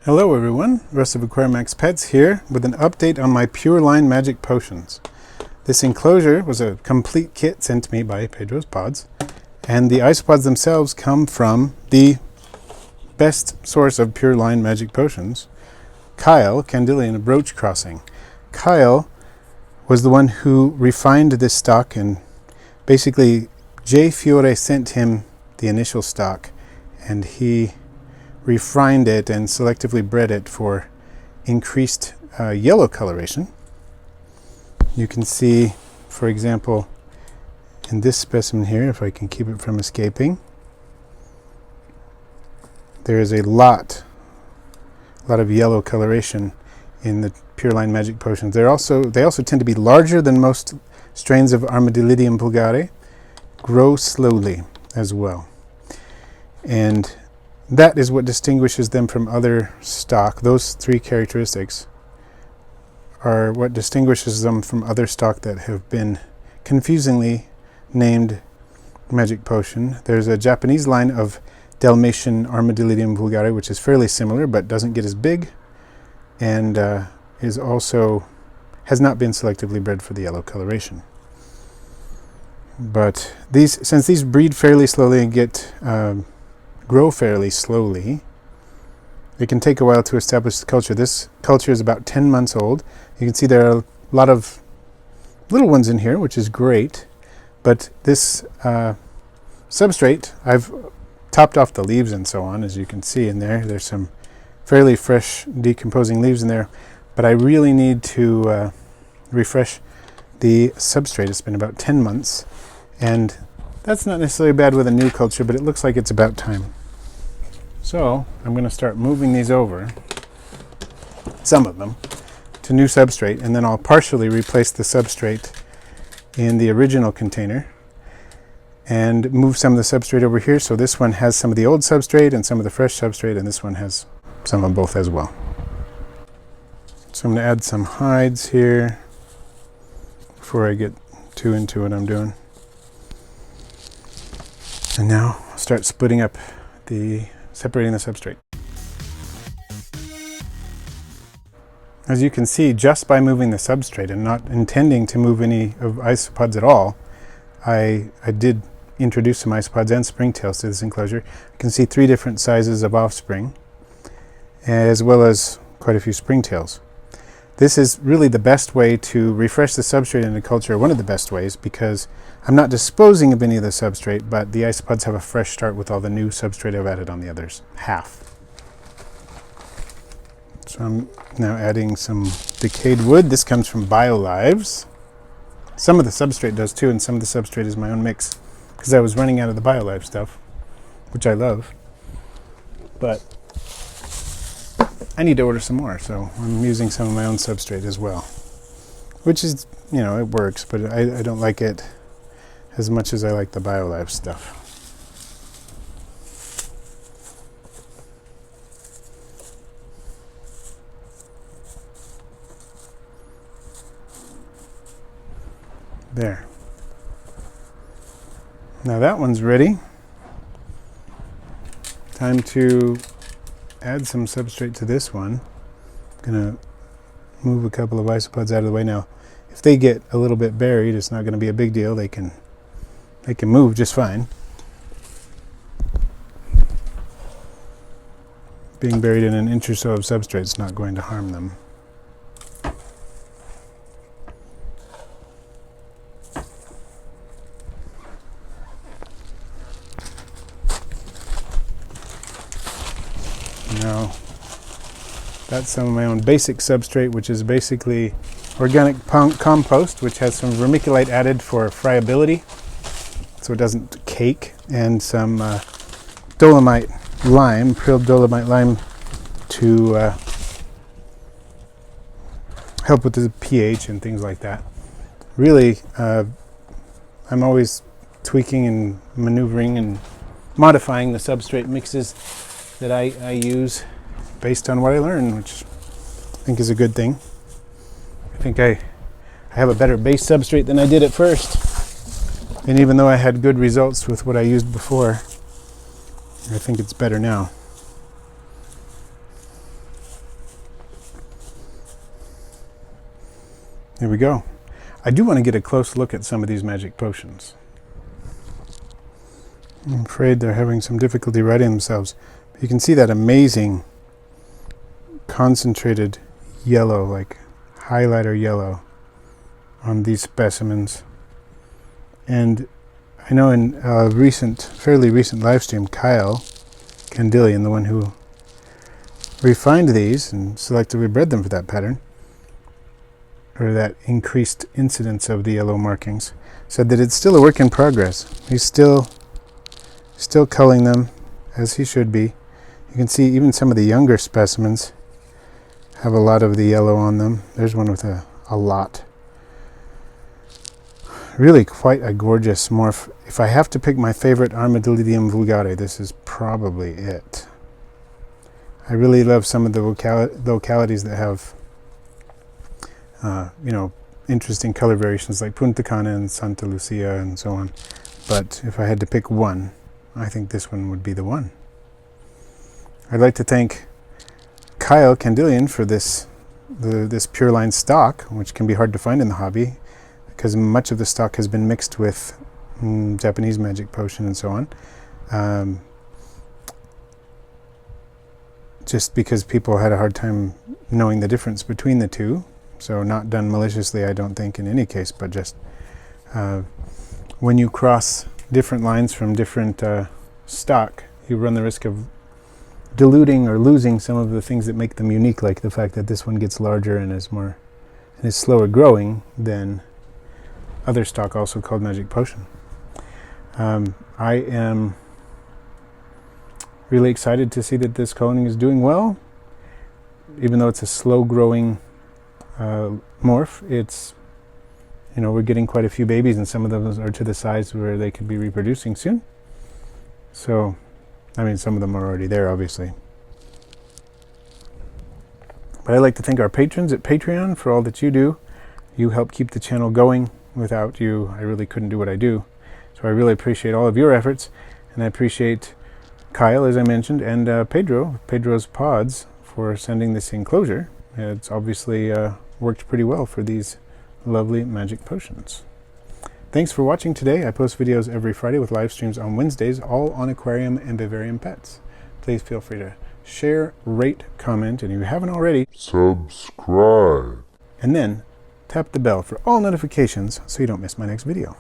Hello everyone, Russ of Aquarimax Pets here with an update on my Pure Line Magic Potions. This enclosure was a complete kit sent to me by Pedro's Pods, and the Isopods themselves come from the best source of Pure Line Magic Potions, Kyle, Candyllian Brooch Crossing. Kyle was the one who refined this stock, and basically J. Fiore sent him the initial stock, and he refined it and selectively bred it for increased yellow coloration. You can see, for example, in this specimen here, if I can keep it from escaping, there is a lot of yellow coloration in the Pure Line Magic Potions. They also tend to be larger than most strains of Armadillidium vulgare, grow slowly as well, and that is what distinguishes them from other stock. Those three characteristics are what distinguishes them from other stock that have been confusingly named Magic Potion. There's a Japanese line of Dalmatian Armadillidium vulgare, which is fairly similar but doesn't get as big, and has not been selectively bred for the yellow coloration. But since these breed fairly slowly and grow fairly slowly, it can take a while to establish the culture. This culture is about 10 months old. You can see there are a lot of little ones in here, which is great, but this substrate, I've topped off the leaves and so on, as you can see in there. There's some fairly fresh decomposing leaves in there, but I really need to refresh the substrate. It's been about 10 months, and that's not necessarily bad with a new culture, but it looks like it's about time. So I'm going to start moving these over, some of them, to new substrate, and then I'll partially replace the substrate in the original container and move some of the substrate over here. So this one has some of the old substrate and some of the fresh substrate, and this one has some of both as well. So I'm going to add some hides here before I get too into what I'm doing. And now I'll start splitting up separating the substrate. As you can see, just by moving the substrate and not intending to move any of isopods at all, I did introduce some isopods and springtails to this enclosure. You can see 3 different sizes of offspring, as well as quite a few springtails. This is really the best way to refresh the substrate in a culture, one of the best ways, because I'm not disposing of any of the substrate, but the isopods have a fresh start with all the new substrate I've added on the others, half. So I'm now adding some decayed wood. This comes from BioLives. Some of the substrate does too, and some of the substrate is my own mix, because I was running out of the BioLive stuff, which I love. But I need to order some more, so I'm using some of my own substrate as well, which is, it works, but I don't like it as much as I like the BioLive stuff. There. Now that one's ready. Time to add some substrate to this one. I'm going to move a couple of isopods out of the way now. If they get a little bit buried, it's not going to be a big deal. They can move just fine. Being buried in an inch or so of substrate is not going to harm them. Now, that's some of my own basic substrate, which is basically organic compost, which has some vermiculite added for friability, so it doesn't cake, and some dolomite lime, prilled dolomite lime, to help with the pH and things like that. Really, I'm always tweaking and maneuvering and modifying the substrate mixes that I use based on what I learn, which I think is a good thing. I think I have a better base substrate than I did at first, and even though I had good results with what I used before, I think it's better now. Here we go. I do want to get a close look at some of these magic potions. I'm afraid they're having some difficulty writing themselves. You can see that amazing concentrated yellow, like highlighter yellow, on these specimens. And I know in a fairly recent live stream, Kyle Candillion, the one who refined these and selectively bred them for that pattern, or that increased incidence of the yellow markings, said that it's still a work in progress. He's still culling them as he should be. You can see even some of the younger specimens have a lot of the yellow on them. There's one with a lot. Really quite a gorgeous morph. If I have to pick my favorite Armadillidium vulgare, this is probably it. I really love some of the localities that have interesting color variations like Punta Cana and Santa Lucia and so on. But if I had to pick one, I think this one would be the one. I'd like to thank Kyle Candillion for this pure line stock, which can be hard to find in the hobby because much of the stock has been mixed with Japanese magic potion and so on. Just because people had a hard time knowing the difference between the two. So not done maliciously, I don't think, in any case, but just when you cross different lines from different stock, you run the risk of diluting or losing some of the things that make them unique, like the fact that this one gets larger and is slower growing than other stock also called magic potion. I am really excited to see that this culling is doing well. Even though it's a slow growing morph, it's, we're getting quite a few babies, and some of them are to the size where they could be reproducing soon. So, some of them are already there, obviously. But I'd like to thank our patrons at Patreon for all that you do. You help keep the channel going. Without you, I really couldn't do what I do. So I really appreciate all of your efforts, and I appreciate Kyle, as I mentioned, and Pedro's Pods, for sending this enclosure. It's obviously worked pretty well for these lovely magic potions. Thanks for watching today. I post videos every Friday with live streams on Wednesdays, all on aquarium and vivarium pets. Please feel free to share, rate, comment, and if you haven't already, subscribe. And then tap the bell for all notifications so you don't miss my next video.